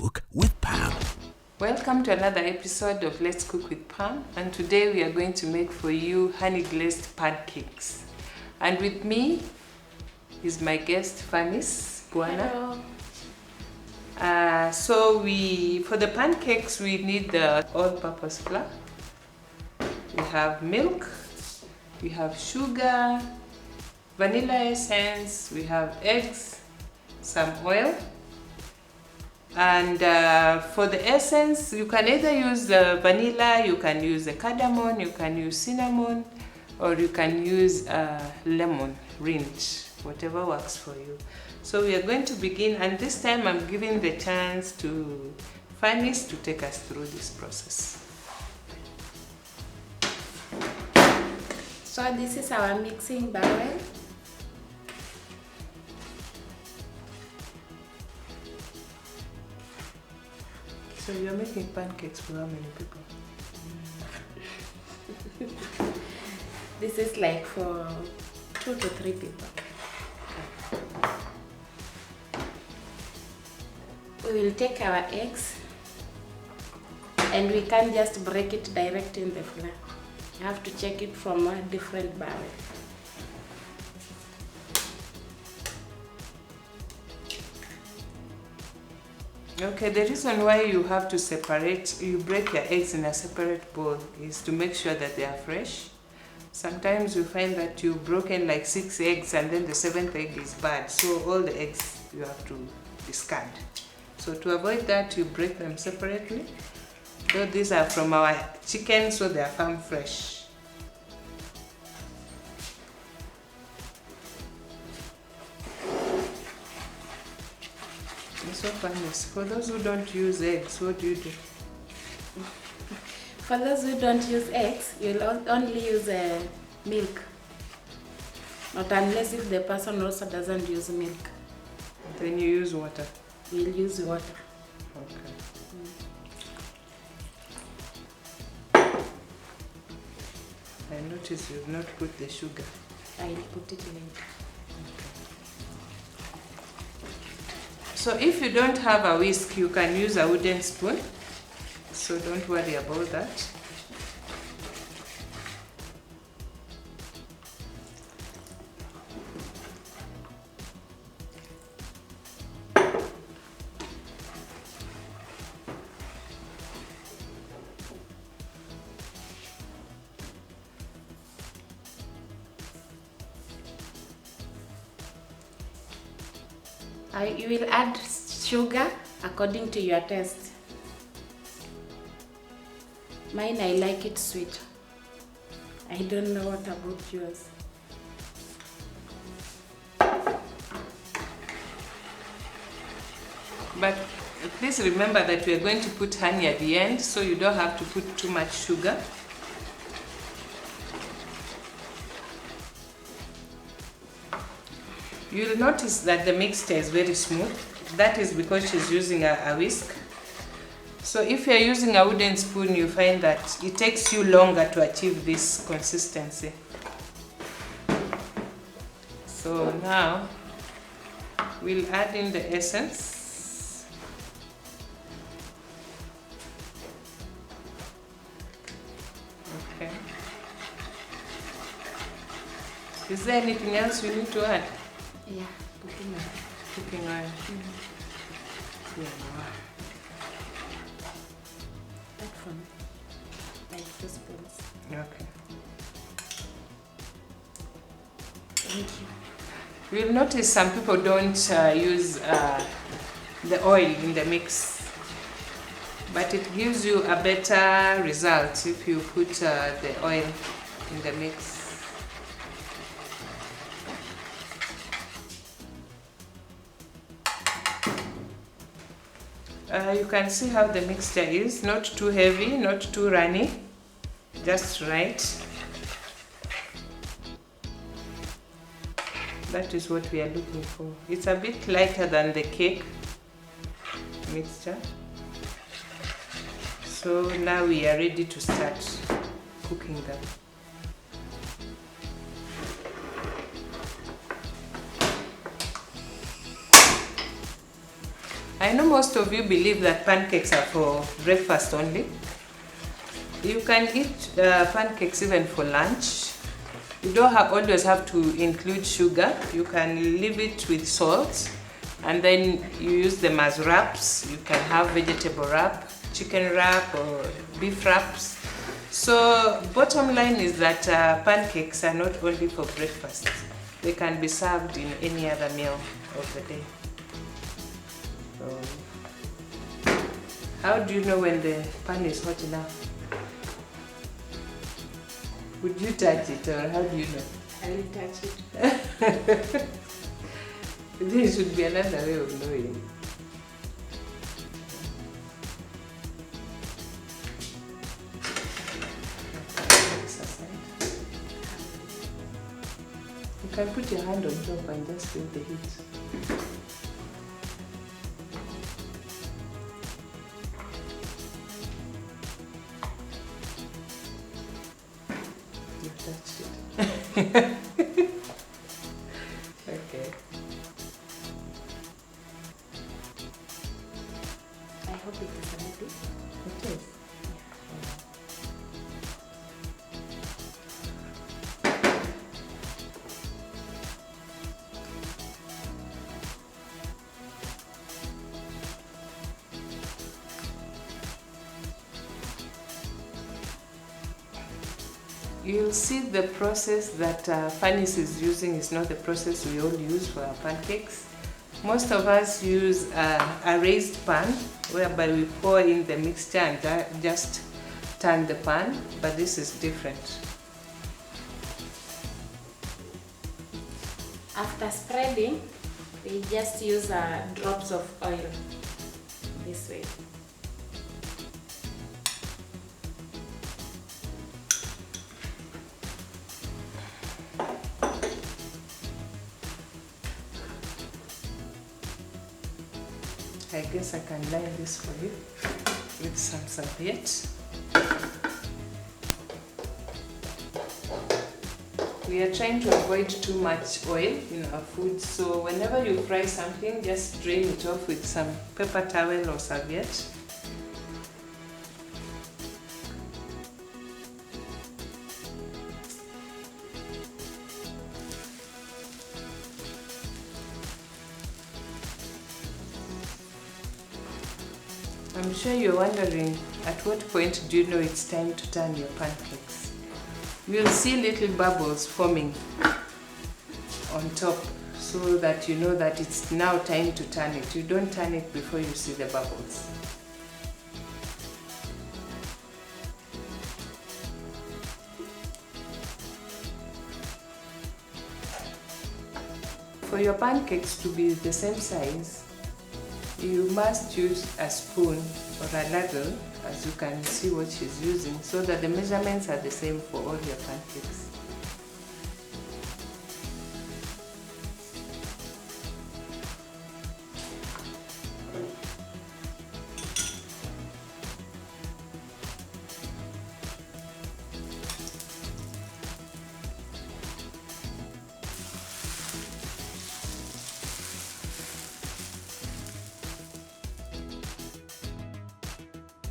Cook with Pam. Welcome to another episode of Let's Cook with Pam, and today we are going to make for you honey glazed pancakes. And with me is my guest Fanis Buana. For the pancakes we need the all-purpose flour. We have milk, we have sugar, vanilla essence, we have eggs, some oil. And for the essence, you can either use the vanilla, you can use the cardamom, you can use cinnamon, or you can use lemon rind, whatever works for you. So we are going to begin, and this time I'm giving the chance to Fanis to take us through this process. So this is our mixing barrel. So you're making pancakes for how many people? This is like for 2 to 3 people. We will take our eggs and we can't just break it direct in the flour. You have to check it from a different barrel. Okay, the reason why you have to separate, you break your eggs in a separate bowl is to make sure that they are fresh. Sometimes you find that you've broken like 6 eggs and then the 7th egg is bad, so all the eggs you have to discard. So to avoid that, you break them separately. Though these are from our chicken, so they are farm fresh. So Fanis, for those who don't use eggs, what do you do? For those who don't use eggs, you'll only use milk. Not unless if the person also doesn't use milk. Then you use water? We'll use water. Okay. I notice you've not put the sugar. I'll put it later. So if you don't have a whisk, you can use a wooden spoon. So don't worry about that. You will add sugar according to your taste. Mine, I like it sweet. I don't know what about yours. But please remember that we are going to put honey at the end, so you don't have to put too much sugar. You'll notice that the mixture is very smooth. That is because she's using a whisk. So if you're using a wooden spoon, you find that it takes you longer to achieve this consistency. So now we'll add in the essence. Okay. Is there anything else we need to add? Yeah, cooking oil. Cooking oil. Yeah. That from like 2 spoons. Okay. Thank you. You'll notice some people don't use the oil in the mix, but it gives you a better result if you put the oil in the mix. You can see how the mixture is, not too heavy, not too runny, just right. That is what we are looking for. It's a bit lighter than the cake mixture. So now we are ready to start cooking them. I know most of you believe that pancakes are for breakfast only. You can eat pancakes even for lunch. You don't always have to include sugar. You can leave it with salt, and then you use them as wraps. You can have vegetable wrap, chicken wrap, or beef wraps. So bottom line is that pancakes are not only for breakfast. They can be served in any other meal of the day. So, how do you know when the pan is hot enough? Would you touch it, or how do you know? I will touch it. There should be another way of knowing. You can put your hand on top and just feel the heat. You touched it. Okay. I hope it is ready. It is. You'll see the process that Fanny's is using is not the process we all use for our pancakes. Most of us use a raised pan whereby we pour in the mixture and just turn the pan, but this is different. After spreading, we just use drops of oil this way. I guess I can line this for you with some serviette. We are trying to avoid too much oil in our food, so whenever you fry something, just drain it off with some paper towel or serviette. I'm sure you're wondering, at what point do you know it's time to turn your pancakes? You'll see little bubbles forming on top so that you know that it's now time to turn it. You don't turn it before you see the bubbles. For your pancakes to be the same size, you must use a spoon or a ladle, as you can see what she's using, so that the measurements are the same for all your pancakes.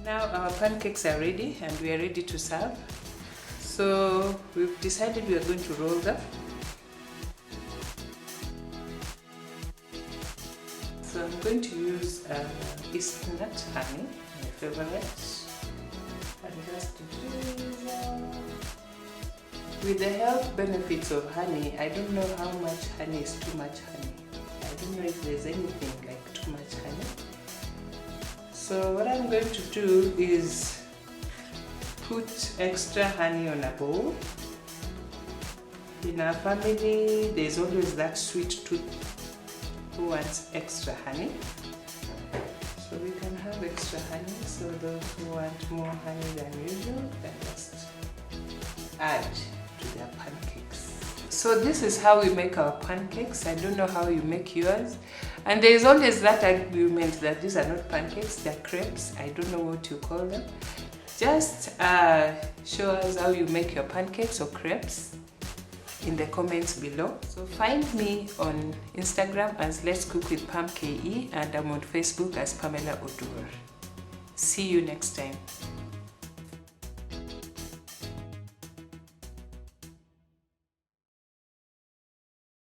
Now our pancakes are ready and we are ready to serve. So we've decided we are going to roll them. So I'm going to use East nut honey, my favorite, and just drizzle. With the health benefits of honey, I don't know how much honey is too much honey. I don't know if there's anything like too much honey. So what I'm going to do is put extra honey on a bowl. In our family, there's always that sweet tooth who wants extra honey. So we can have extra honey, so those who want more honey than usual can just add to their pancakes. So this is how we make our pancakes. I don't know how you make yours. And there is always that argument that these are not pancakes, they're crepes. I don't know what you call them. Just show us how you make your pancakes or crepes. in the comments below. So find me on Instagram as Let's Cook with Pam KE, and I'm on Facebook as Pamela Odur. See you next time.